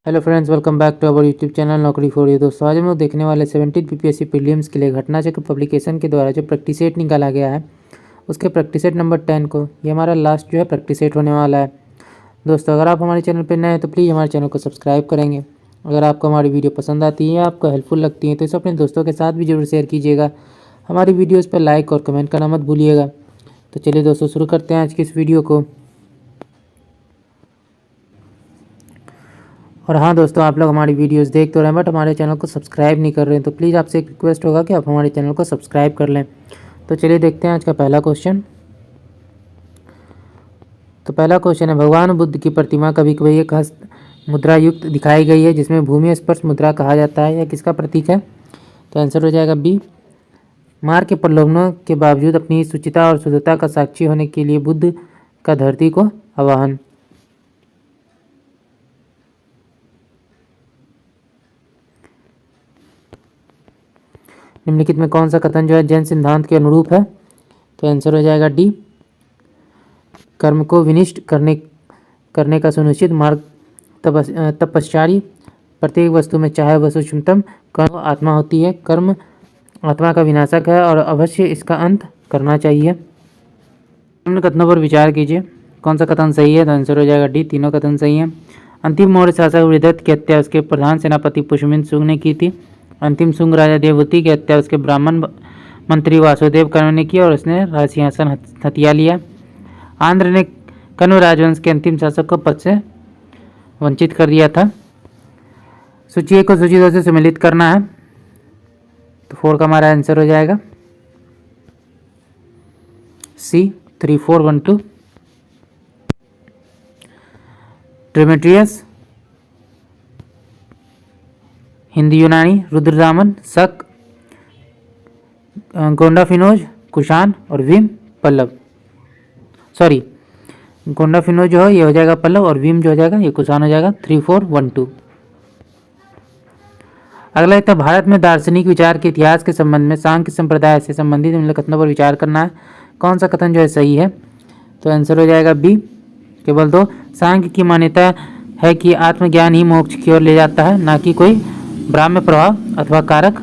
Hello friends, welcome back to our YouTube channel Naukri for you. दोस्तों आज हम लोग देखने वाले 17 पीपीएससी प्रीलिम्स के लिए घटना चक्र पब्लिकेशन के द्वारा जो प्रैक्टिस सेट निकाला गया है उसके प्रैक्टिस सेट नंबर 10 को, ये हमारा लास्ट जो है प्रैक्टिस सेट होने वाला है। दोस्तों अगर आप हमारे चैनल पर नए हैं तो प्लीज़ हमारे चैनल को सब्सक्राइब करेंगे। अगर आपको हमारी वीडियो पसंद आती है, आपको हेल्पफुल लगती है तो इसे अपने दोस्तों के साथ भी जरूर शेयर कीजिएगा। हमारी वीडियोज़ पर लाइक और कमेंट करना मत भूलिएगा। तो चलिए दोस्तों शुरू करते हैं आज की इस वीडियो को। और हाँ दोस्तों, आप लोग हमारी वीडियोस देख तो रहे हैं बट हमारे चैनल को सब्सक्राइब नहीं कर रहे हैं, तो प्लीज़ आपसे एक रिक्वेस्ट होगा कि आप हमारे चैनल को सब्सक्राइब कर लें। तो चलिए देखते हैं आज का पहला क्वेश्चन। तो पहला क्वेश्चन है, भगवान बुद्ध की प्रतिमा कभी कभी एक हस्त मुद्रा युक्त दिखाई गई है जिसमें भूमि स्पर्श मुद्रा कहा जाता है, यह किसका प्रतीक है? तो आंसर हो जाएगा बी। मार के प्रलोभनों के बावजूद अपनी शुचिता और शुद्धता का साक्षी होने के लिए बुद्ध का धरती को आवाहन। निम्नलिखित में कौन सा कथन जो है जैन सिद्धांत के अनुरूप है? तो आंसर हो जाएगा डी। कर्म को विनिष्ट करने का सुनिश्चित मार्ग तपश्चारी प्रत्येक वस्तु में चाहे वह सूक्ष्मतम कर्म आत्मा होती है। कर्म आत्मा का विनाशक है और अवश्य इसका अंत करना चाहिए। निम्न कथनों पर विचार कीजिए, कौन सा कथन सही है? तो आंसर हो जाएगा डी, तीनों कथन सही हैं। अंतिम मौर्य शासक वृद्धत की हत्या उसके प्रधान सेनापति पुष्यमित्र शुंग ने की थी। अंतिम शुंग राजा देवभूति की हत्या उसके ब्राह्मण मंत्री वासुदेव कर्म ने की और उसने राजसिंहासन हथिया लिया। आंध्र ने कण्व राजवंश के अंतिम शासक को पद से वंचित कर दिया था। सूची को सूची 2 से सम्मिलित करना है, तो 4 का हमारा आंसर हो जाएगा सी, 3, 4, 1, 2। ट्रिमेट्रियस, हिंदी यूनानी, रुद्रदामन, शक, गोंडाफिनोज, कुषाण और भीम पल्लव। सॉरी, गोंडाफिनोज जो है ये हो जाएगा पल्लव और भीम जो हो जाएगा ये कुषाण हो जाएगा। 3, 4, 1, 2। अगला है, भारत में दार्शनिक विचार के इतिहास के संबंध में सांख्य संप्रदाय से संबंधित निम्न कथनों पर विचार करना है। कौन सा कथन जो है सही है? तो आंसर हो जाएगा बी, केवल 2। सांख्य की मान्यता है कि आत्मज्ञान ही मोक्ष की ओर ले जाता है, ना कि कोई ब्राह्म्य प्रभाव अथवा कारक।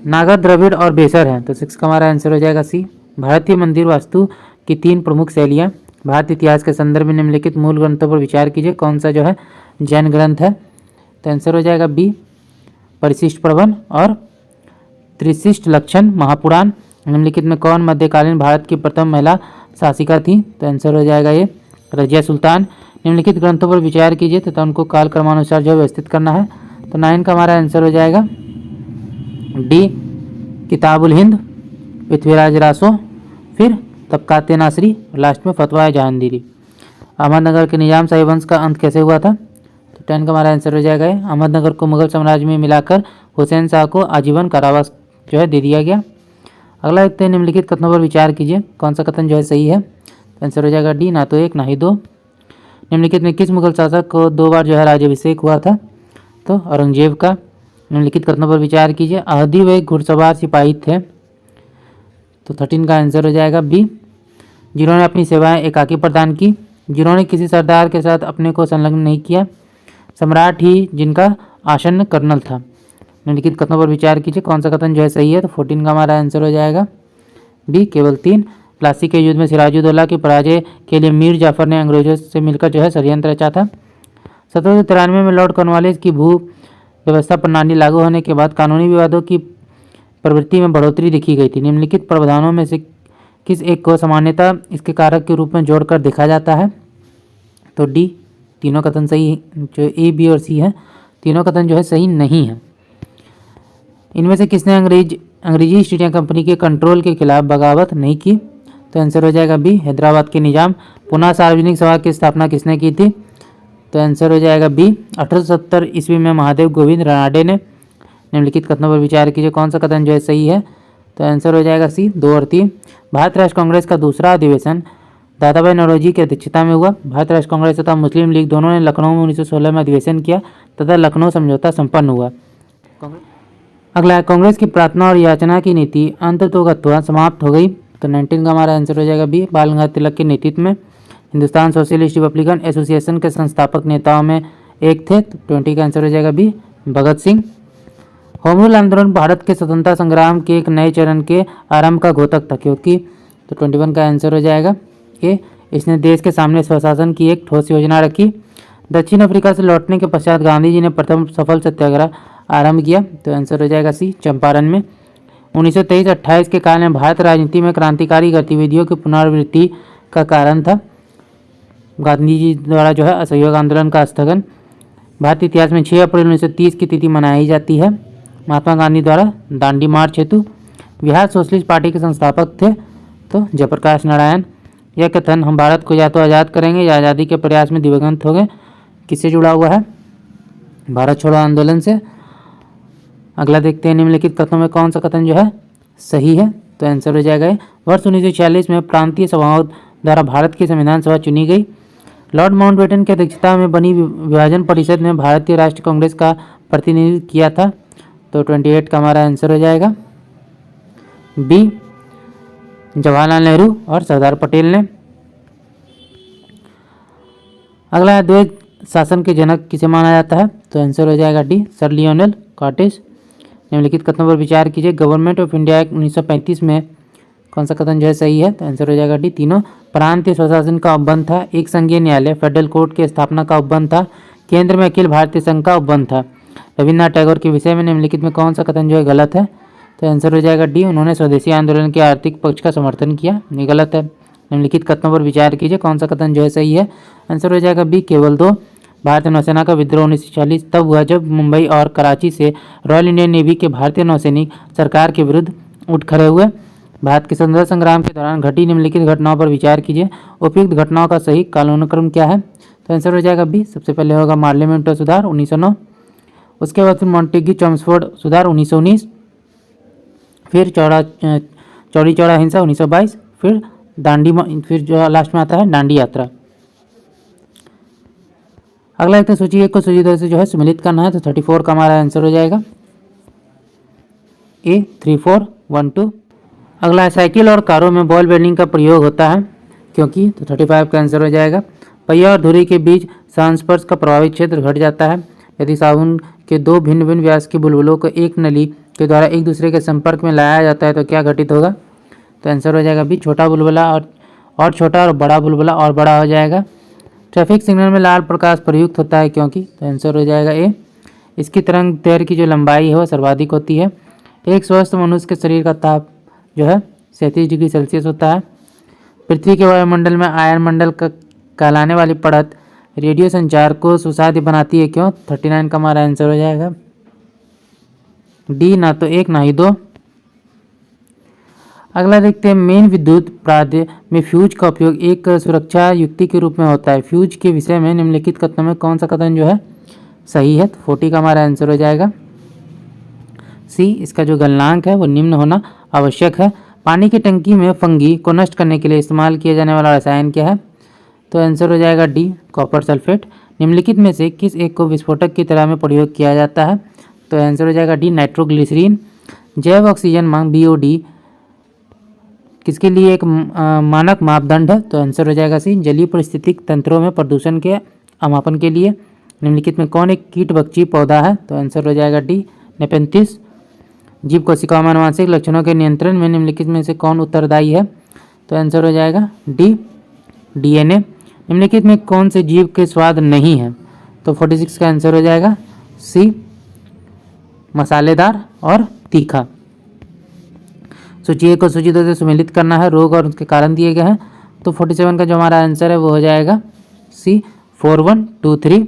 नागर, द्रविड़ और बेसर है, तो 6 का हमारा आंसर हो जाएगा सी। भारतीय मंदिर वास्तु की 3 प्रमुख शैलियाँ। भारतीय इतिहास के संदर्भ में निम्नलिखित मूल ग्रंथों पर विचार कीजिए, कौन सा जो है जैन ग्रंथ है? तो आंसर हो जाएगा बी, परिशिष्ट प्रबंध और त्रिशिष्ट लक्षण महापुराण। निम्नलिखित में कौन मध्यकालीन भारत की प्रथम महिला शासिका थी? तो आंसर हो जाएगा ये रजिया सुल्तान। निम्नलिखित ग्रंथों पर विचार कीजिए तथा उनको काल क्रमानुसार जो व्यवस्थित करना है। तो 9 का हमारा आंसर हो जाएगा डी, किताबुल हिंद, पृथ्वीराज रासो, फिर तबकाते नासरी और लास्ट में फतवा जहांगीरी। अहमदनगर के निजाम शाही वंश का अंत कैसे हुआ था? तो 10 का हमारा आंसर हो जाएगा अहमदनगर को मुगल साम्राज्य में मिलाकर हुसैन शाह को आजीवन कारावास जो है दे दिया गया। अगला देखते हैं, निम्नलिखित कथनों पर विचार कीजिए, कौन सा कथन जो है सही है? तो आंसर हो जाएगा डी, ना तो 1 ना ही 2। निम्नलिखित में किस मुगल शासक को 2 बार जो है राज्याभिषेक हुआ था? तो औरंगजेब का। निम्नलिखित कथनों पर विचार कीजिए, अहदी व एक घुड़सवार सिपाही थे, तो 13 का आंसर हो जाएगा बी। जिन्होंने अपनी सेवाएं एकाकी प्रदान की, जिन्होंने किसी सरदार के साथ अपने को संलग्न नहीं किया, सम्राट ही जिनका आसन्न कर्नल था। निम्नलिखित कथनों पर विचार कीजिए, कौन सा कथन जो है सही है? तो 14 का हमारा आंसर हो जाएगा बी, केवल 3। प्लासी के युद्ध में सिराजुद्दौला की पराजय के लिए मीर जाफर ने अंग्रेजों से मिलकर जो है षड्यंत्र रचा था। 1793 में लॉर्ड कॉर्नवालिस की भू व्यवस्था प्रणाली लागू होने के बाद कानूनी विवादों की प्रवृत्ति में बढ़ोतरी देखी गई थी। निम्नलिखित प्रावधानों में से किस एक को सामान्यतः इसके कारक के रूप में जोड़कर देखा जाता है? तो डी, तीनों कथन सही, जो ए, बी और सी है, तीनों कथन जो है सही नहीं है। इनमें से किसने अंग्रेजी ईस्ट इंडिया कंपनी के कंट्रोल के खिलाफ बगावत नहीं की? तो आंसर हो जाएगा बी, हैदराबाद के निजाम। पुनः सार्वजनिक सभा की स्थापना किसने की थी? तो आंसर हो जाएगा बी, 1870 ईस्वी में महादेव गोविंद रानाडे ने। निम्नलिखित कथनों पर विचार कीजिए, कौन सा कथन जो है सही है? तो आंसर हो जाएगा सी, 2 और 3। भारत राष्ट्र कांग्रेस का दूसरा अधिवेशन दादाभाई नौरोजी की अध्यक्षता में हुआ। भारत राष्ट्र कांग्रेस तथा मुस्लिम लीग दोनों ने लखनऊ में 1916 में अधिवेशन किया तथा लखनऊ समझौता संपन्न हुआ। अगला है, कांग्रेस की प्रार्थना और याचना की नीति अंततोगत्वा समाप्त हो गई। तो 19 का हमारा आंसर हो जाएगा बी, बाल गंगाधर तिलक के नेतृत्व में। हिंदुस्तान सोशलिस्ट रिपब्लिकन एसोसिएशन के संस्थापक नेताओं में एक थे, तो 20 का आंसर हो जाएगा B, Bhagat Singh. Home rule आंदोलन भारत के स्वतंत्रता संग्राम के एक नए चरण के आरंभ का घोतक था, क्योंकि तो 21 का आंसर हो जाएगा ए, इसने देश के सामने स्वशासन की एक ठोस योजना रखी। दक्षिण अफ्रीका से लौटने के पश्चात गांधी जी ने प्रथम सफल सत्याग्रह आरंभ किया, तो आंसर हो जाएगा सी, चंपारण में। 1923-28 के काल में भारत राजनीति में क्रांतिकारी गतिविधियों की पुनरावृत्ति का कारण था। गांधी जी द्वारा जो है असहयोग आंदोलन का स्थगन। भारतीय इतिहास में 6 अप्रैल 1930 की तिथि मनाई जाती है महात्मा गांधी द्वारा दांडी मार्च हेतु। बिहार सोशलिस्ट पार्टी के संस्थापक थे तो जयप्रकाश नारायण। यह कथन हम भारत को या तो आज़ाद करेंगे या आज़ादी के प्रयास में दिवंगत हो गए, किससे जुड़ा हुआ है? भारत छोड़ो आंदोलन से। अगला देखते हैं, निम्नलिखित कथनों में कौन सा कथन जो है सही है? तो आंसर हो जाएगा वर्ष 1946 में प्रांतीय सभाओं द्वारा भारत की संविधान सभा चुनी गई। लॉर्ड माउंटबेटन की अध्यक्षता में बनी विभाजन परिषद में भारतीय राष्ट्रीय कांग्रेस का प्रतिनिधित्व किया था, तो 28 का हमारा आंसर हो जाएगा बी, जवाहरलाल नेहरू और सरदार पटेल ने। अगला द्वैध शासन के जनक किसे माना जाता है? तो आंसर हो जाएगा डी, सर लियोनेल कॉटेज। निम्नलिखित कथनों पर विचार कीजिए। गवर्नमेंट ऑफ इंडिया एक्ट 1935 में कौन सा कथन जो है सही है? तो आंसर हो जाएगा डी, तीनों। प्रांतीय स्वशासन का उपबंध था। एक संघीय न्यायालय फेडरल कोर्ट की स्थापना का उपबंध था। केंद्र में अखिल भारतीय संघ का उपबंध था। रविन्द्रनाथ टैगोर के विषय में निम्नलिखित में कौन सा कथन जो है गलत है? तो आंसर हो जाएगा डी, उन्होंने स्वदेशी आंदोलन के आर्थिक पक्ष का समर्थन किया, ये गलत है। निम्नलिखित कथनों पर विचार कीजिए, कौन सा कथन जो है सही है? आंसर हो जाएगा बी, केवल 2। भारतीय नौसेना का विद्रोह 1940 तब हुआ जब मुंबई और कराची से रॉयल इंडियन नेवी के भारतीय नौसैनिक सरकार के विरुद्ध उठ खड़े हुए। भारत के स्वतंत्रता संग्राम के दौरान घटी निम्नलिखित घटनाओं पर विचार कीजिए। उपयुक्त घटनाओं का सही कालानुक्रम क्या है? तो आंसर हो जाएगा बी, सबसे पहले होगा मार्लियामेंटो सुधार 1909, उसके बाद फिर मॉन्टेग्यू चम्सफोर्ड सुधार 1919, फिर चौड़ी चौड़ा हिंसा 1922, फिर फिर जो लास्ट में आता है दांडी यात्रा। अगला एक तो सूची 1 को सूची 2 से जो है सम्मिलित करना है, तो 34 का हमारा आंसर हो जाएगा ए, 3412। अगला साइकिल और कारों में बॉल बेयरिंग का प्रयोग होता है क्योंकि, तो 35 का आंसर हो जाएगा। पहिया और धुरी के बीच संस्पर्श का प्रभावित क्षेत्र घट जाता है यदि साबुन के 2 भिन्न भिन्न व्यास के बुलबुलों को एक नली के द्वारा एक दूसरे के संपर्क में लाया जाता है, तो क्या घटित होगा? तो आंसर हो जाएगा बी, छोटा बुलबुला और छोटा और बड़ा बुलबुला और बड़ा हो जाएगा। ट्रैफिक सिग्नल में लाल प्रकाश प्रयुक्त होता है क्योंकि, तो आंसर हो जाएगा ए, इसकी तरंग दैर्घ्य की जो लंबाई है वह सर्वाधिक होती है। एक स्वस्थ मनुष्य के शरीर का ताप जो है 37 डिग्री सेल्सियस होता है। पृथ्वी के वायुमंडल में आयन मंडल का कहलाने वाली परत रेडियो संचार को सुसाध्य बनाती है क्यों? 39 का हमारा आंसर हो जाएगा डी, ना तो 1 ना ही 2। अगला देखते हैं, मेन विद्युत प्राद्य में फ्यूज का उपयोग एक सुरक्षा युक्ति के रूप में होता है। फ्यूज के विषय में निम्नलिखित कथनों में कौन सा कथन जो है सही है? तो 40 का हमारा आंसर हो जाएगा सी, इसका जो गलनांक है वो निम्न होना आवश्यक है। पानी की टंकी में फंगी को नष्ट करने के लिए इस्तेमाल किया जाने वाला रसायन क्या है? तो आंसर हो जाएगा डी, कॉपर सल्फेट। निम्नलिखित में से किस एक को विस्फोटक की तरह में प्रयोग किया जाता है? तो आंसर हो जाएगा डी, नाइट्रोग्लिसरीन। जैव ऑक्सीजन मांग BOD किसके लिए एक मानक मापदंड है? तो आंसर हो जाएगा सी, जलीय पारिस्थितिक तंत्रों में प्रदूषण के मापन के लिए। निम्नलिखित में कौन एक कीटभक्षी पौधा है? तो आंसर हो जाएगा डी, नेपेंथिस। जीव कोशिकाओं में आनुवंशिक लक्षणों के नियंत्रण में निम्नलिखित में से कौन उत्तरदायी है? तो आंसर हो जाएगा डी, DNA। निम्नलिखित में कौन से जीव के स्वाद नहीं है? तो 46 का आंसर हो जाएगा सी, मसालेदार और तीखा। सूची 1 को सूची 2 से सम्मिलित करना है, रोग और उसके कारण दिए गए हैं, तो 47 का जो हमारा आंसर है वो हो जाएगा सी, 4123।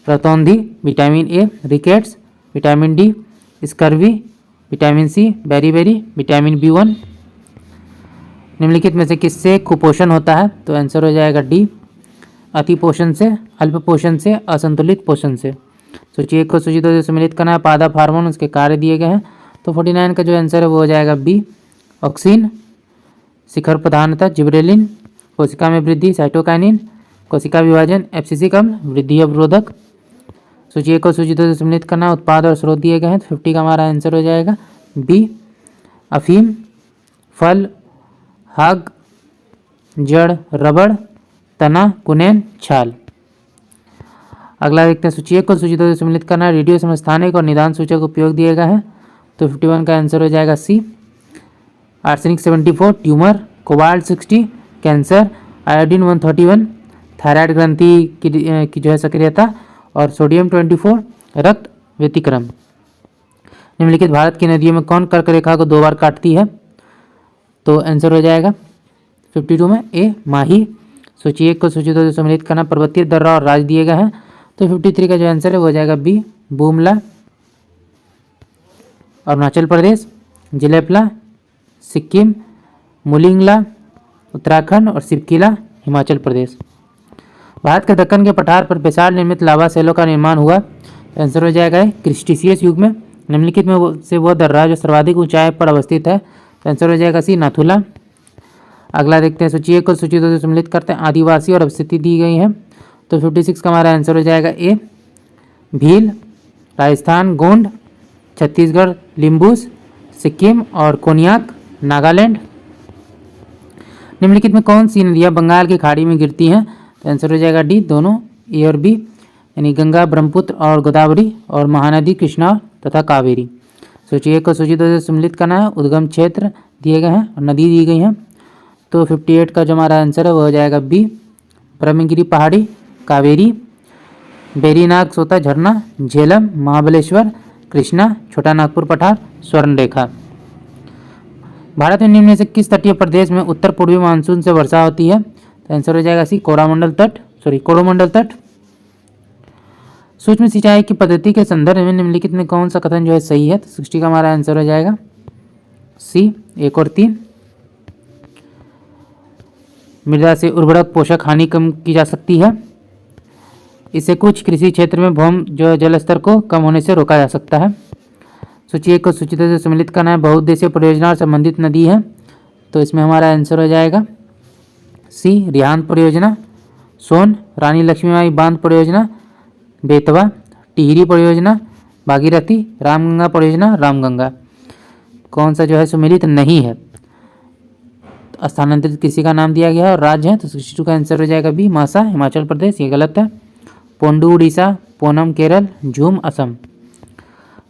रतौंधी, vitamin A, rickets, vitamin D, scurvy, vitamin C, beriberi, vitamin B1। निम्नलिखित में से किससे कुपोषण होता है? तो आंसर हो जाएगा डी, अति पोषण से, अल्प पोषण से, असंतुलित पोषण से। सूची 1 को सूची 2 से सम्मिलित करना है, पादप हार्मोन उसके कार्य दिए गए हैं, तो 49 का जो आंसर है वो हो जाएगा बी, ऑक्सीन। शिखर प्रधानता, जिब्रेलिन। कोशिका में वृद्धि, साइटोकाइनिन। कोशिका विभाजन, FCC कम, वृद्धि अवरोधक। सूची 1 को सूची 2 से सम्मिलित करना, उत्पाद और स्रोत दिए गए हैं, तो 50 का हमारा आंसर हो जाएगा बी, अफीम। फल, हग, जड़, रबड़, तना, कुनैन, छाल। अगला देखते हैं सूची 1 को सूची 2 से सम्मिलित करना है। रेडियो समस्थानिक और निदान सूचक उपयोग दिए गए हैं। तो 51 का आंसर हो जाएगा C. Arsenic 74 tumour, cobalt 60 cancer, iodine 131 thyroid ग्रंथि की जो है सक्रियता, और सोडियम 24 रक्त व्यतिक्रम। निम्नलिखित भारत की नदियों में कौन कर्क रेखा को 2 बार काटती है? तो आंसर हो जाएगा 52 में ए माही। सूची 1 को सूची 2 से सम्मिलित करना। पर्वतीय दर्रा और राज दिए गए हैं। तो 53 का जो आंसर है वो हो जाएगा बी बुमला अरुणाचल प्रदेश, जिलेपला सिक्किम, मुलिंगला उत्तराखंड और सिपकिला हिमाचल प्रदेश। भारत के दक्कन के पठार पर बेसाल्ट निर्मित लावा सेलों का निर्माण हुआ। आंसर हो जाएगा क्रिस्टीशियस युग में। निम्नलिखित में से वो दर्रा जो सर्वाधिक ऊंचाई पर अवस्थित है। तो आंसर हो जाएगा सी नाथुला। अगला देखते हैं सूची 1 को सूची 2 से सम्मिलित करते हैं। आदिवासी और अवस्थिति दी गई है। तो 56 का हमारा आंसर हो जाएगा ए भील, राजस्थान गोंड, छत्तीसगढ़ लिम्बूस, सिक्किम और कोनियाक नागालैंड। निम्नलिखित में कौन सी नदियाँ बंगाल की खाड़ी में गिरती हैं? तो आंसर हो जाएगा डी दोनों, ए और बी, यानी गंगा ब्रह्मपुत्र और गोदावरी, और महानदी कृष्णा तथा कावेरी। सूची 1 को सूची 2 से सम्मिलित करना है। उद्गम क्षेत्र दिए गए हैं और नदी दी गई हैं। तो 58 का जो हमारा आंसर है वो हो जाएगा बी ब्रह्मगिरी पहाड़ी, कावेरी, बेरीनाग सोता झरना, झेलम, महाबलेश्वर, कृष्णा, छोटा नागपुर पठार, स्वर्ण रेखा। भारत में निम्न में से किस तटीय प्रदेश में उत्तर पूर्वी मानसून से वर्षा होती है? तो आंसर हो जाएगा सी कोरोमंडल तट। सूक्ष्म सिंचाई की पद्धति के संदर्भ में निम्नलिखित में कौन सा कथन जो है सही है? तो 60 का हमारा आंसर हो जाएगा सी 1 और 3। मृदा से उर्वरक पोषक हानि कम की जा सकती है। इससे कुछ कृषि क्षेत्र में भूम जो जल स्तर को कम होने से रोका जा सकता है। सूची 1 को सूची 2 से सम्मिलित करना है। बहुउद्देशीय परियोजना और संबंधित नदी है। तो इसमें हमारा आंसर हो जाएगा सी रिहांद परियोजना, सोन रानी लक्ष्मीबाई बांध परियोजना, बेतवा टिहरी परियोजना, भागीरथी रामगंगा परियोजना, रामगंगा। कौन सा जो है सम्मिलित नहीं है? तो स्थानांतरित किसी का नाम दिया गया है और राज्य है। तो 62 का आंसर हो जाएगा बी मासा हिमाचल प्रदेश, ये गलत है। पोंडू उड़ीसा, पोनम केरल, झूम असम।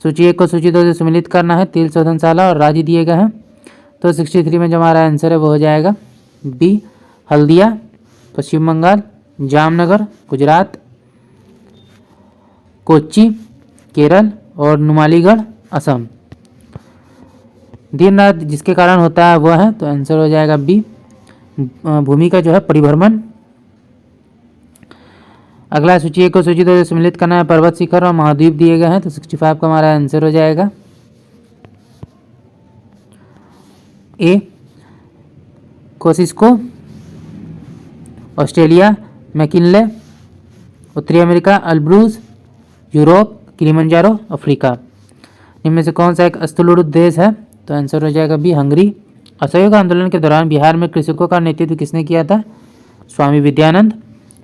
सूची 1 को सूची 2 से सम्मिलित करना है। तेल शोधनशाला और राज्य दिए गए हैं। तो 63 में जो हमारा आंसर है वो हो जाएगा बी हल्दिया पश्चिम बंगाल, जामनगर गुजरात, कोच्चि केरल और नुमालीगढ़ असम। दिन रात जिसके कारण होता है वह है। तो आंसर हो जाएगा बी भूमि का जो है परिभ्रमण। अगला सूची 1 को सूची 2 से सम्मिलित करना है। पर्वत शिखर और महाद्वीप दिए गए हैं। तो 65 का हमारा आंसर हो जाएगा ए कोसिस्को, ऑस्ट्रेलिया मैकिनले, उत्तरी अमेरिका अल्ब्रूज, यूरोप किलिमंजारो, अफ्रीका। इनमें से कौन सा एक स्थूल देश है? तो आंसर हो जाएगा बी हंगरी। असहयोग आंदोलन के दौरान बिहार में कृषकों का नेतृत्व किसने किया था? स्वामी विद्यानंद।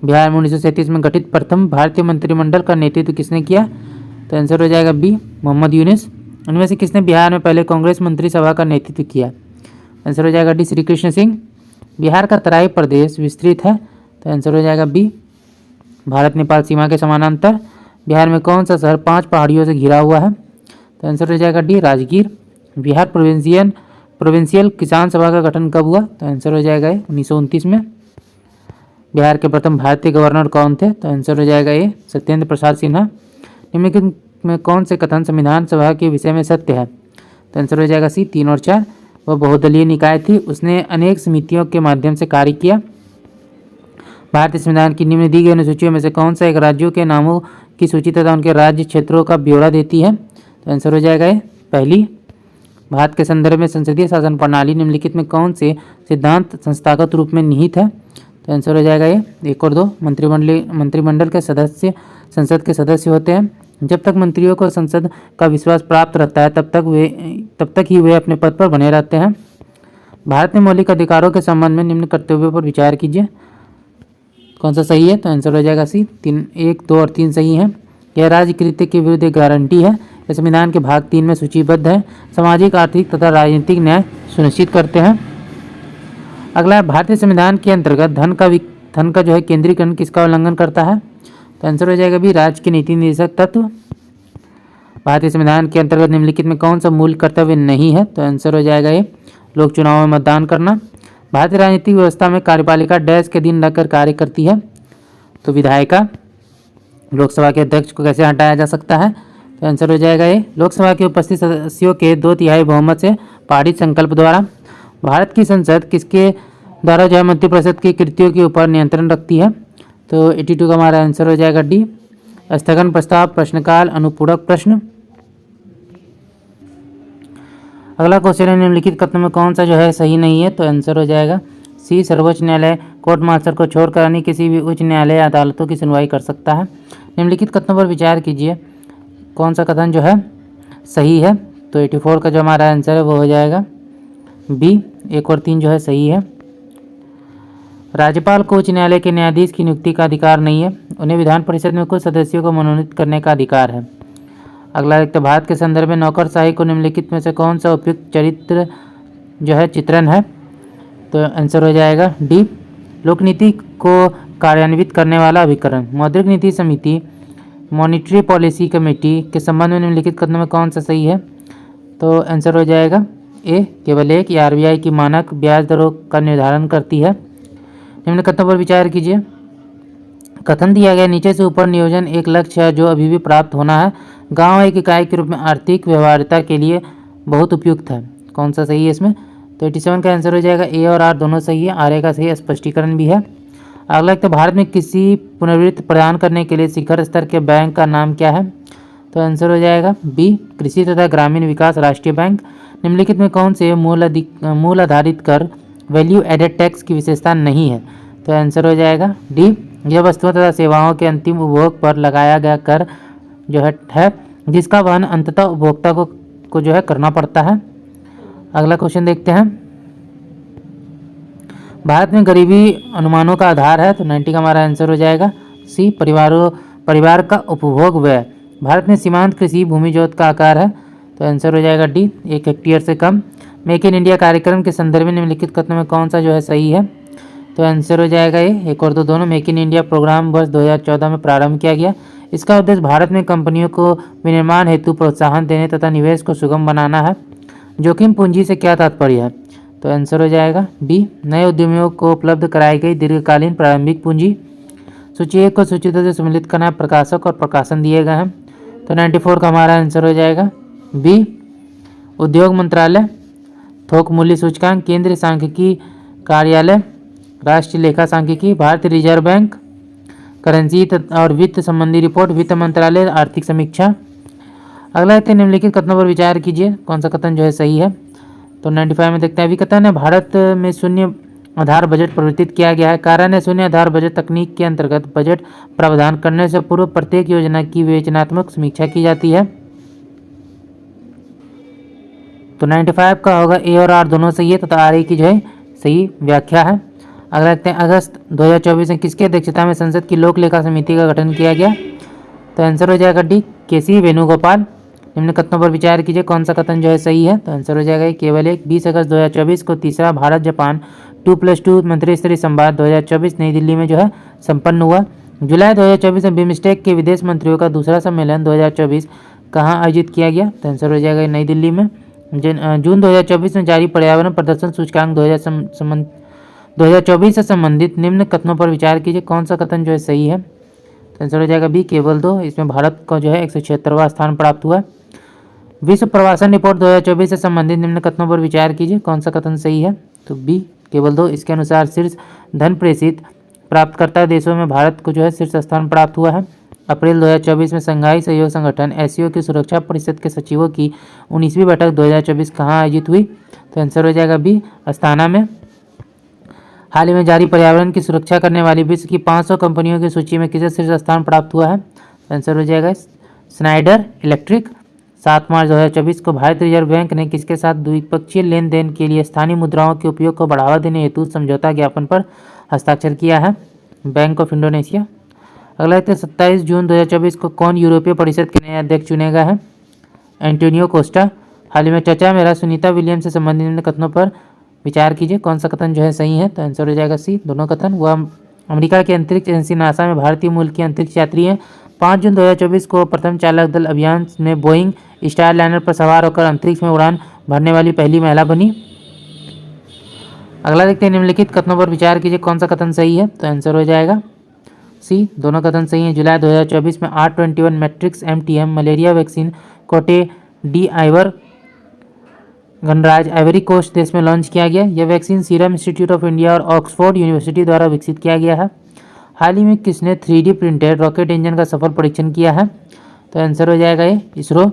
बिहार में 1937 में गठित प्रथम भारतीय मंत्रिमंडल का नेतृत्व किसने किया? तो आंसर हो जाएगा बी मोहम्मद यूनुस। इनमें से किसने बिहार में पहले कांग्रेस मंत्रिसभा का नेतृत्व किया? आंसर हो जाएगा डी श्री कृष्ण सिंह। बिहार का तराई प्रदेश विस्तृत है। तो आंसर हो जाएगा बी भारत नेपाल सीमा के समानांतर। बिहार में कौन सा शहर 5 पहाड़ियों से घिरा हुआ है? तो आंसर हो जाएगा डी राजगीर। बिहार प्रोविंशियल किसान सभा का गठन कब हुआ? तो आंसर हो जाएगा 1929 में। बिहार के प्रथम भारतीय गवर्नर कौन थे? तो आंसर हो जाएगा ए सत्येंद्र प्रसाद सिन्हा। निम्नलिखित में कौन से कथन संविधान सभा के विषय में सत्य है? तो आंसर हो जाएगा सी 3 और 4। वह बहुदलीय निकाय थी। उसने अनेक समितियों के माध्यम से कार्य किया। भारतीय संविधान की निम्न दी गई अनुसूचियों में से कौन सा एक राज्यों के नामों की सूची तथा उनके राज्य क्षेत्रों का ब्यौरा देती है? तो आंसर हो जाएगा पहली। भारत के संदर्भ में संसदीय शासन प्रणाली निम्नलिखित में कौन से सिद्धांत संस्थागत रूप में निहित है? तो आंसर हो जाएगा 1 और 2। मंत्रिमंडल के सदस्य संसद के सदस्य होते हैं। जब तक मंत्रियों को संसद का विश्वास प्राप्त रहता है तब तक ही वे अपने पद पर बने रहते हैं। भारत में मौलिक अधिकारों के संबंध में निम्न कर्तव्यों पर विचार कीजिए। कौन सा सही है? तो आंसर हो जाएगा सी 1, 2 और 3 सही है। यह राज्य कृत्य के विरुद्ध एक गारंटी है। यह संविधान के भाग 3 में सूचीबद्ध है। सामाजिक आर्थिक तथा राजनीतिक न्याय सुनिश्चित करते हैं। अगला है भारतीय संविधान के अंतर्गत धन का जो है केंद्रीकरण किसका उल्लंघन करता है? तो आंसर हो जाएगा बी, राज्य के नीति निर्देशक तत्व। भारतीय संविधान के अंतर्गत निम्नलिखित में कौन सा मूल कर्तव्य नहीं है? तो आंसर हो जाएगा ये, लोक चुनाव में मतदान करना। भारतीय राजनीतिक व्यवस्था में कार्यपालिका डैश के अधीन रहकर कार्य करती है? तो विधायिका। लोकसभा के अध्यक्ष को कैसे हटाया जा सकता है? तो आंसर हो जाएगा ये, लोकसभा के उपस्थित सदस्यों के 2/3 बहुमत से पारित संकल्प द्वारा। भारत की संसद किसके द्वारा जो है मंत्रिपरिषद की कृतियों के ऊपर नियंत्रण रखती है? तो 82 का हमारा आंसर हो जाएगा डी, स्थगन प्रस्ताव, प्रश्नकाल, अनुपूरक प्रश्न। अगला क्वेश्चन है, निम्नलिखित कथनों में कौन सा जो है सही नहीं है? तो आंसर हो जाएगा सी, सर्वोच्च न्यायालय कोर्ट मार्शल को छोड़कर अन्य किसी भी उच्च न्यायालय या अदालतों की सुनवाई कर सकता है। निम्नलिखित कथनों पर विचार कीजिए, कौन सा कथन जो है सही है? तो 84 का जो हमारा आंसर है वो हो जाएगा बी, 1 और 3 जो है सही है। राज्यपाल को उच्च न्यायालय के न्यायाधीश की नियुक्ति का अधिकार नहीं है, उन्हें विधान परिषद में कुछ सदस्यों को मनोनीत करने का अधिकार है। अगला देखते हैं, भारत के संदर्भ में नौकरशाही को निम्नलिखित में से कौन सा उपयुक्त चरित्र जो है चित्रण है? तो आंसर हो जाएगा डी, लोकनीति को कार्यान्वित करने वाला अभिकरण। मौद्रिक नीति समिति, मॉनिटरी पॉलिसी कमेटी के संबंध में निम्नलिखित कथनों में कौन सा सही है? तो आंसर हो जाएगा ए, केवल एक, या आरबीआई की मानक ब्याज दरों का निर्धारण करती है। निम्न कथनों पर विचार कीजिए। कथन दिया गया, नीचे से ऊपर नियोजन एक लक्ष्य है जो अभी भी प्राप्त होना है। गांव एक इकाई के रूप में आर्थिक व्यवहार्यता के लिए बहुत उपयुक्त है। कौन सा सही है इसमें? तो 87 का आंसर हो जाएगा ए और आर दोनों सही है, आर का सही स्पष्टीकरण भी है। अगला तो भारत में किसी पुनर्वित्त प्रदान करने के लिए शिखर स्तर के बैंक का नाम क्या है? तो आंसर हो जाएगा बी, कृषि तथा ग्रामीण विकास राष्ट्रीय बैंक। निम्नलिखित में कौन से मूल आधारित कर वैल्यू एडेड टैक्स की विशेषता नहीं है? तो आंसर हो जाएगा डी, यह वस्तुओं तथा सेवाओं के अंतिम उपभोग पर लगाया गया कर जो है जिसका वहन अंततः उपभोक्ता को जो है करना पड़ता है। अगला क्वेश्चन देखते हैं, भारत में गरीबी अनुमानों का आधार है? तो 90 का हमारा आंसर हो जाएगा सी, परिवार का उपभोग व्यय। भारत में सीमांत कृषि भूमि जोत का आकार है? तो आंसर हो जाएगा डी, 1 हेक्टेयर से कम। मेक इन इंडिया कार्यक्रम के संदर्भ में निम्नलिखित कथनों में कौन सा जो है सही है? तो आंसर हो जाएगा ये, 1 और 2 दोनों। मेक इन इंडिया प्रोग्राम वर्ष 2014 में प्रारंभ किया गया। इसका उद्देश्य भारत में कंपनियों को विनिर्माण हेतु प्रोत्साहन देने तथा निवेश को सुगम बनाना है। जोखिम पूंजी से क्या तात्पर्य है? तो आंसर हो जाएगा बी, नए उद्यमियों को उपलब्ध कराई गई दीर्घकालीन प्रारंभिक पूंजी। सूची 1 को सूची 2 से सम्मिलित करना, प्रकाशक और प्रकाशन दिए गए हैं। तो 94 का हमारा आंसर हो जाएगा बी, उद्योग मंत्रालय, थोक मूल्य सूचकांक, केंद्रीय सांख्यिकी कार्यालय, राष्ट्रीय लेखा सांख्यिकी, भारतीय रिजर्व बैंक, करेंसी और वित्त संबंधी रिपोर्ट, वित्त मंत्रालय, आर्थिक समीक्षा। अगला है, निम्नलिखित कथनों पर विचार कीजिए, कौन सा कथन जो है सही है? तो 95 में देखते हैं, अभी कथन है, भारत में शून्य आधार बजट प्रवर्तित किया गया है। कारण है, शून्य आधार बजट तकनीक के अंतर्गत बजट प्रावधान करने से पूर्व प्रत्येक योजना की विवेचनात्मक समीक्षा की जाती है। तो 95 का होगा ए और आर दोनों सही है तथा आर की जो है सही व्याख्या है। अगला देखते हैं, अगस्त 2024 में किसकी अध्यक्षता में संसद की लोक लेखा समिति का गठन किया गया? तो आंसर हो जाएगा डी, केसी वेणुगोपाल। निम्न कथनों पर विचार कीजिए, कौन सा कथन जो है सही है? तो आंसर हो जाएगा केवल एक। 20 अगस्त 2024 को तीसरा भारत जापान 2+2 मंत्रिस्तरीय संवाद 2024 नई दिल्ली में जो है संपन्न हुआ। जुलाई 2024 में बिमस्टेक के विदेश मंत्रियों का दूसरा सम्मेलन 2024 कहाँ आयोजित किया गया? तो आंसर हो जाएगा नई दिल्ली में। जून 2024 में जारी पर्यावरण प्रदर्शन सूचकांक 2024 से संबंधित निम्न कथनों पर विचार कीजिए, कौन सा कथन जो है सही है? तो आंसर हो जाएगा बी, केवल 2। इसमें भारत को जो है 176वां स्थान प्राप्त हुआ। विश्व प्रवासन रिपोर्ट 2024 से संबंधित निम्न कथनों पर विचार कीजिए, कौन सा कथन सही है? तो बी, केवल 2। इसके अनुसार शीर्ष धन प्रेषित प्राप्तकर्ता देशों में भारत को जो है शीर्ष स्थान प्राप्त हुआ है। अप्रैल 2024 में संघाई सहयोग संगठन एससीओ की सुरक्षा परिषद के सचिवों की 19वीं बैठक 2024 कहाँ आयोजित हुई? तो आंसर हो जाएगा बी, अस्ताना में। हाल ही में जारी पर्यावरण की सुरक्षा करने वाली विश्व की 500 कंपनियों की सूची में किसे शीर्ष स्थान प्राप्त हुआ है? तो आंसर हो जाएगा स्नाइडर इलेक्ट्रिक। 7 मार्च 2024 को भारतीय रिजर्व बैंक ने किसके साथ द्विपक्षीय लेन देन के लिए स्थानीय मुद्राओं के उपयोग को बढ़ावा देने हेतु समझौता ज्ञापन पर हस्ताक्षर किया है? Bank of Indonesia. अगला है, 27 जून 2024 को कौन यूरोपीय परिषद के नए अध्यक्ष चुने गए हैं? Antonio Costa. हाल ही में चर्चा में रहा सुनीता विलियम्स से संबंधित कथनों पर विचार कीजिए, कौन सा कथन जो है सही है? तो आंसर हो जाएगा सी, दोनों कथन। वह अमेरिका की अंतरिक्ष एजेंसी नासा में भारतीय मूल की अंतरिक्ष यात्री हैं। 5 जून 2024 को प्रथम चालक दल अभियान में बोइंग स्टारलाइनर पर सवार होकर अंतरिक्ष में उड़ान भरने वाली पहली महिला बनी। अगला देखते हैं, निम्नलिखित कथनों पर विचार कीजिए, कौन सा कथन सही है। तो आंसर हो जाएगा सी, दोनों कथन सही हैं। जुलाई 2024 में R21 matrix MTM malaria vaccine कोटे डी आइवर गणराज्य आइवरी कोस्ट देश में लॉन्च किया गया। यह vaccine serum institute of India और ऑक्सफोर्ड यूनिवर्सिटी द्वारा विकसित किया गया है। हाल ही में किसने 3D प्रिंटेड रॉकेट इंजन का सफल परीक्षण किया है। तो आंसर हो जाएगा ये इसरो।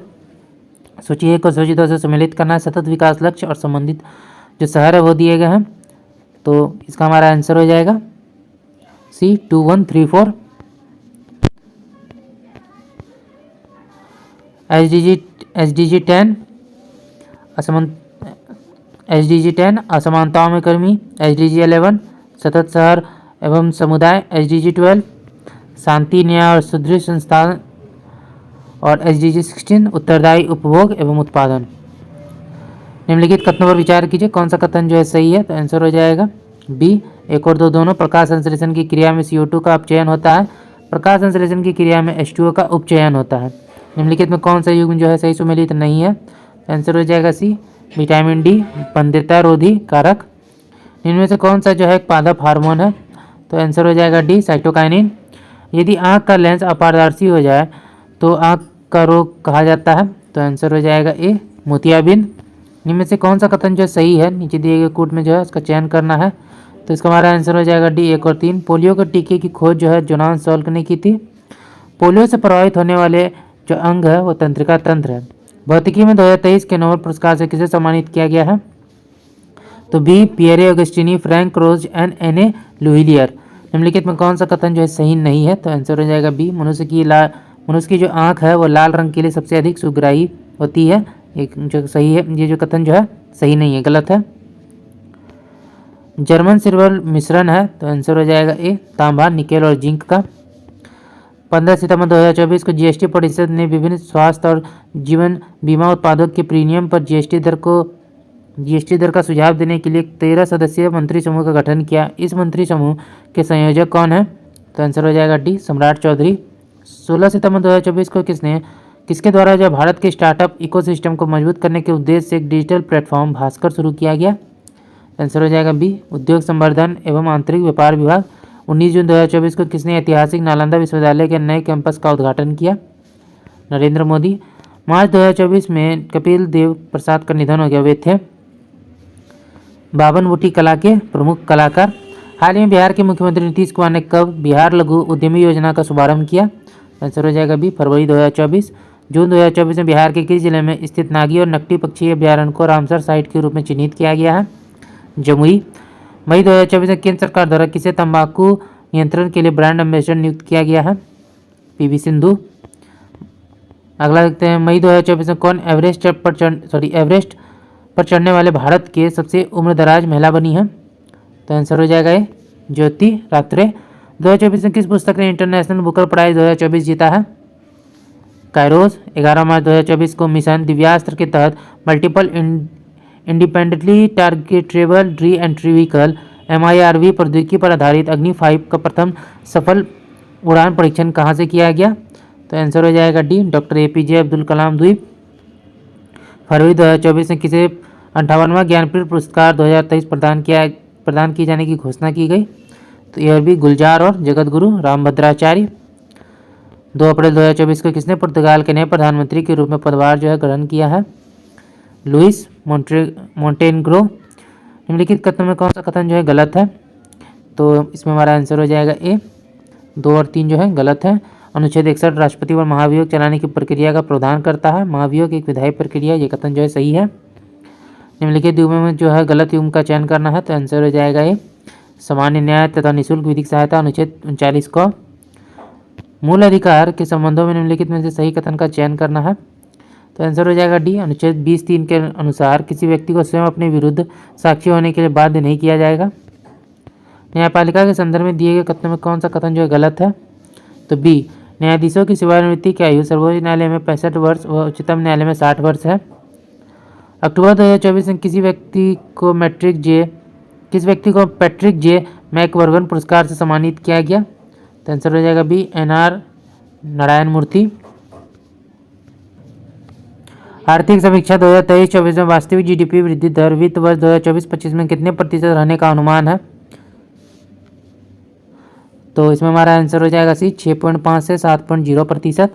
सूची 1 को सूची 2 से सम्मिलित करना है। सतत विकास लक्ष्य और संबंधित जो शहर है वो दिए गए हैं, तो इसका हमारा आंसर हो जाएगा सी 2134। SDG 10 असमानताओं में कमी। SDG 11 सतत शहर एवं समुदाय। SDG 12 शांति, न्याय और सुदृढ़ संस्थान। और SDG 16 उत्तरदायी उपभोग एवं उत्पादन। निम्नलिखित कथनों पर विचार कीजिए, कौन सा कथन जो है सही है। तो आंसर हो जाएगा बी, 1 और 2 दोनों। प्रकाश संश्लेषण की क्रिया में CO2 का अपचयन होता है। प्रकाश संश्लेषण की क्रिया में H2O का उपचयन होता है। निम्नलिखित में कौन सा युग्म जो है सही सुमेलित नहीं है। तो आंसर हो जाएगा सी, विटामिन डी बंध्यता रोधी कारक। इनमें से कौन सा जो है पादप हार्मोन है। तो आंसर हो जाएगा डी, साइटोकाइनिन। यदि आँख का लेंस अपारदर्शी हो जाए तो आँख का रोग कहा जाता है। तो आंसर हो जाएगा ए, मोतियाबिंद। इनमें से कौन सा कथन जो सही है, नीचे दिए गए कोड में जो है उसका चयन करना है। तो इसका हमारा आंसर हो जाएगा डी, 1 और 3। पोलियो के टीके की खोज जो है जोनास सॉल्क ने की थी। पोलियो से प्रभावित होने वाले जो अंग है वो तंत्रिका तंत्र है। भौतिकी में 2023 के नोबेल पुरस्कार से किसे सम्मानित किया गया है। तो B, Pierre Agostini, Ferenc Krausz and Anne L'Huillier. निम्नलिखित में कौन सा कथन जो है सही नहीं है। तो आंसर हो जाएगा बी, मनुष्य की जो आँख है वो लाल रंग के लिए सबसे अधिक सुग्राही होती है। एक जो सही है, ये जो कथन जो है सही नहीं है, गलत है। जर्मन सिल्वर मिश्रण है। तो आंसर हो जाएगा ए, तांबा, निकेल और जिंक का। 15 सितंबर 2024 को GST परिषद ने विभिन्न स्वास्थ्य और जीवन बीमा उत्पादों के प्रीमियम पर GST दर का सुझाव देने के लिए 13 सदस्यीय मंत्री समूह का गठन किया। इस मंत्री समूह के संयोजक कौन है। तो आंसर हो जाएगा डी, सम्राट चौधरी। 16 सितंबर 2024 को किसके द्वारा जो भारत के स्टार्टअप इकोसिस्टम को मजबूत करने के उद्देश्य से एक डिजिटल प्लेटफॉर्म भास्कर शुरू किया गया। आंसर हो जाएगा बी, उद्योग संवर्धन एवं आंतरिक व्यापार विभाग। 19 जून 2024 को किसने ऐतिहासिक नालंदा विश्वविद्यालय के नए कैंपस का उद्घाटन किया। नरेंद्र मोदी। मार्च 2024 में कपिल देव प्रसाद का निधन हो गया, वे थे बावन बूटी कला के प्रमुख कलाकार। हाल ही में बिहार के मुख्यमंत्री नीतीश कुमार ने कब बिहार लघु उद्यमी योजना का शुभारंभ किया। आंसर हो जाएगा बी, फरवरी 2024। जून 2024 में बिहार के किस जिले में स्थित नागी और नकटी पक्षी अभ्यारण्य को रामसर साइट के रूप में चिन्हित किया गया है। जमुई। मई 2024 में केंद्र सरकार द्वारा किसे तंबाकू नियंत्रण के लिए ब्रांड एम्बेसडर नियुक्त किया गया है। PV सिंधु। अगला देखते हैं, मई 2024 में कौन एवरेस्ट पर चढ़ने वाले भारत के सबसे उम्रदराज महिला बनी है। तो आंसर हो जाएगा ये, ज्योति रात्रे। 2024 में किस पुस्तक ने इंटरनेशनल बुकर प्राइज 2024 जीता है। कायरोस। 11 मार्च 2024 को मिशन दिव्यास्त्र के तहत multiple independently targetable re entry vehicle MIRV प्रौद्योगिकी पर आधारित अग्नि 5 का प्रथम सफल उड़ान परीक्षण कहाँ से किया गया। तो आंसर हो जाएगा D, doctor APJ Abdul Kalam द्वीप। फरवरी 2024 में किसे 58वां ज्ञानपीठ पुरस्कार 2023 प्रदान किए जाने की घोषणा की गई। तो यह भी गुलजार और जगत गुरु रामभद्राचार्य। 2 अप्रैल 2024 को किसने पुर्तगाल के नए प्रधानमंत्री के रूप में पदभार जो है ग्रहण किया है। Luis Montenegro. निम्नलिखित कथनों में कौन सा कथन जो है गलत है। तो इसमें हमारा आंसर हो जाएगा ए, 2 और 3 जो है गलत है। अनुच्छेद 61 राष्ट्रपति पर महाभियोग चलाने की प्रक्रिया का प्रावधान करता है। महाभियोग एक विधायी प्रक्रिया, ये कथन जो है सही है। निम्नलिखित युग्म में जो है गलत युग्म का चयन करना है। तो आंसर हो जाएगा ए, सामान्य न्याय तथा निःशुल्क विधिक सहायता। अनुच्छेद 39 को मूल अधिकार के संबंधों में निम्नलिखित में से सही कथन का चयन करना है। तो आंसर हो जाएगा डी, अनुच्छेद 20(3) के अनुसार किसी व्यक्ति को स्वयं अपने विरुद्ध साक्षी होने के लिए बाध्य नहीं किया जाएगा। न्यायपालिका के संदर्भ में दिए गए कथनों में कौन सा कथन जो है गलत है। तो बी, न्यायाधीशों की सेवानिवृत्ति की आयु सर्वोच्च न्यायालय में 65 वर्ष व उच्चतम न्यायालय में 60 वर्ष है। अक्टूबर 2024 में किस व्यक्ति को पैट्रिक जे मैकवर्गन पुरस्कार से सम्मानित किया गया? तो आंसर हो जाएगा बी, एन.आर. नारायण मूर्ति। आर्थिक समीक्षा 2023-24 में वास्तविक जीडीपी वृद्धि दर वित्त वर्ष 2024-25 में कितने प्रतिशत रहने का अनुमान है? तो इसमें हमारा आंसर हो जाएगा सी, 6.5 से 7.0%।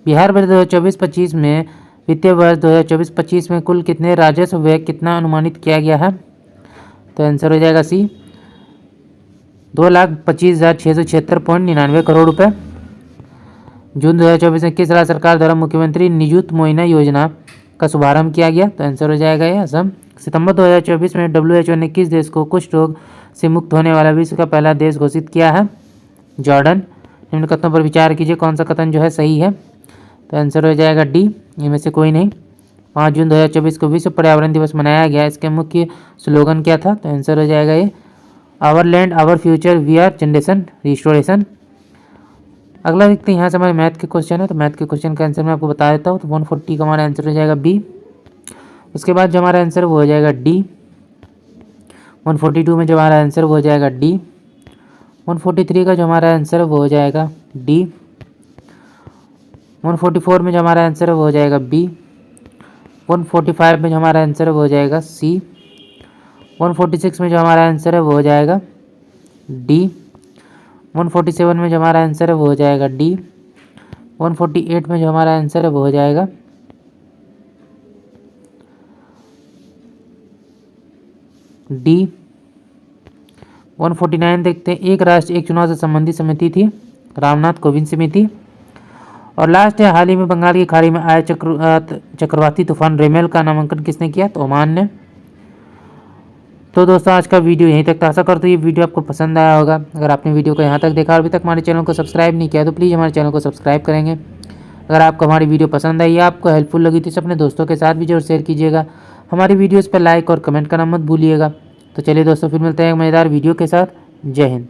बिहार बजट 2024-25 में वित्तीय वर्ष 2024-25 में कुल कितने राजस्व व्यय कितना अनुमानित किया गया है? तो आंसर हो जाएगा सी, 2,25,676.99 करोड़ रुपए। जून 2024 में किस राज्य सरकार द्वारा मुख्यमंत्री नियुक्त मुआयना योजना का शुभारंभ किया गया? तो आंसर हो जाएगा ये असम। सितंबर 2024 में WHO ने किस देश को कुष्ठ रोग से मुक्त होने वाला विश्व का पहला देश घोषित किया है? जॉर्डन। निम्न कथनों पर विचार कीजिए, कौन सा कथन जो है सही है? तो आंसर हो जाएगा डी, इनमें से कोई नहीं। 5 जून 2024 को विश्व पर्यावरण दिवस मनाया गया, इसके मुख्य स्लोगन क्या था? तो आंसर हो जाएगा ये, our land our future we are generation restoration. अगला देखते हैं, यहाँ से हमारे मैथ के क्वेश्चन है। तो मैथ के क्वेश्चन का आंसर मैं आपको बता देता हूँ। तो 140 का हमारा आंसर हो जाएगा बी। उसके बाद जो हमारा आंसर वो हो जाएगा डी। 142 में जो हमारा आंसर वो हो जाएगा डी। 143 का जो हमारा आंसर वो हो जाएगा डी। 144 में जो हमारा आंसर वो हो जाएगा बी। 145 में जो हमारा आंसर वो हो जाएगा सी। 146 में जो हमारा आंसर है वो हो जाएगा डी। 147 में जो हमारा आंसर है वो हो जाएगा डी। 148 में जो हमारा आंसर है वो हो जाएगा डी। 149 देखते हैं, एक राष्ट्र एक चुनाव से संबंधित समिति थी, रामनाथ कोविंद समिति। और लास्ट है, हाल ही में बंगाल की खाड़ी में आए चक्रवाती तूफान रेमेल का नामांकन किसने किया? तो ओमान ने। तो दोस्तों आज का वीडियो यहीं तक था। आशा करता हूँ ये वीडियो आपको पसंद आया होगा। अगर आपने वीडियो को यहाँ तक देखा और अभी तक हमारे चैनल को सब्सक्राइब नहीं किया तो प्लीज़ हमारे चैनल को सब्सक्राइब करेंगे। अगर आपको हमारी वीडियो पसंद आई या आपको हेल्पफुल लगी तो इसे अपने दोस्तों के साथ भी जरूर शेयर कीजिएगा। हमारी वीडियोज़ पर लाइक और कमेंट करना मत भूलिएगा। तो चलिए दोस्तों, फिर मिलते हैं एक मज़ेदार वीडियो के साथ। जय हिंद।